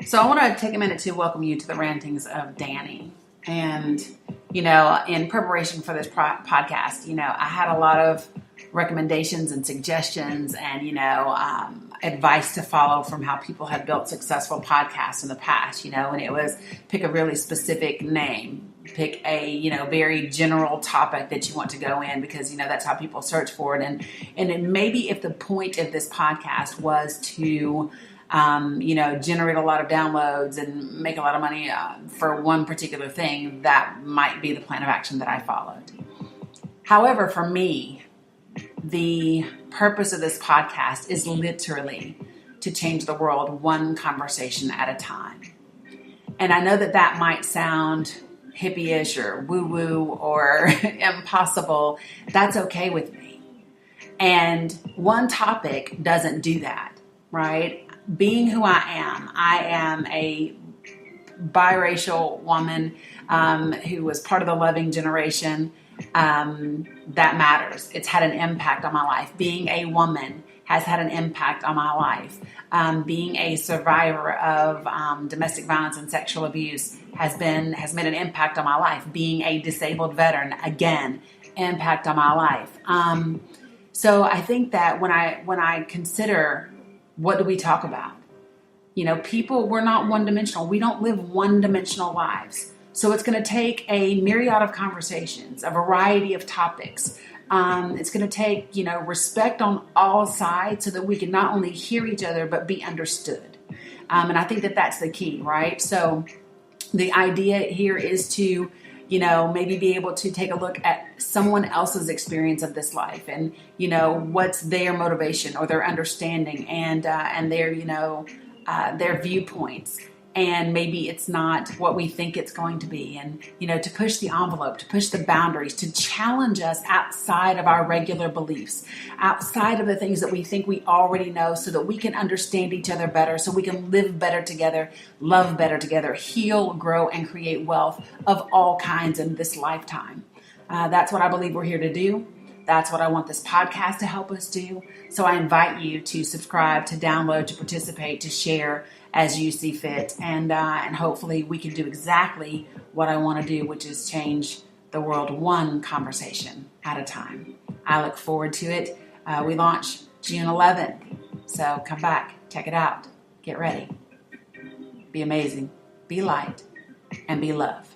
So I want to take a minute to welcome you to the Rantings of Dani. And, in preparation for this podcast, I had a lot of recommendations and suggestions and, advice to follow from how people have built successful podcasts in the past, and it was pick a really specific name, pick a, very general topic that you want to go in because, that's how people search for it. And then maybe if the point of this podcast was to generate a lot of downloads and make a lot of money for one particular thing, that might be the plan of action that I followed. However, for me, the purpose of this podcast is literally to change the world one conversation at a time. And I know that might sound hippie-ish or woo-woo or impossible. That's okay with me. And one topic doesn't do that, right? Being who I am a biracial woman who was part of the loving generation. That matters. It's had an impact on my life. Being a woman has had an impact on my life. Being a survivor of domestic violence and sexual abuse has made an impact on my life. Being a disabled veteran, again, impact on my life. So I think that when I consider what do we talk about? People, we're not one-dimensional. We don't live one-dimensional lives. So it's going to take a myriad of conversations, a variety of topics. It's going to take, respect on all sides so that we can not only hear each other, but be understood. And I think that that's the key, right? So the idea here is to, maybe be able to take a look at someone else's experience of this life and, what's their motivation or their understanding and their viewpoints. And maybe it's not what we think it's going to be. And, to push the envelope, to push the boundaries, to challenge us outside of our regular beliefs, outside of the things that we think we already know so that we can understand each other better, so we can live better together, love better together, heal, grow, and create wealth of all kinds in this lifetime. That's what I believe we're here to do. That's what I want this podcast to help us do. So I invite you to subscribe, to download, to participate, to share as you see fit. And hopefully we can do exactly what I want to do, which is change the world one conversation at a time. I look forward to it. We launch June 11th. So come back, check it out, get ready. Be amazing, be light, and be love.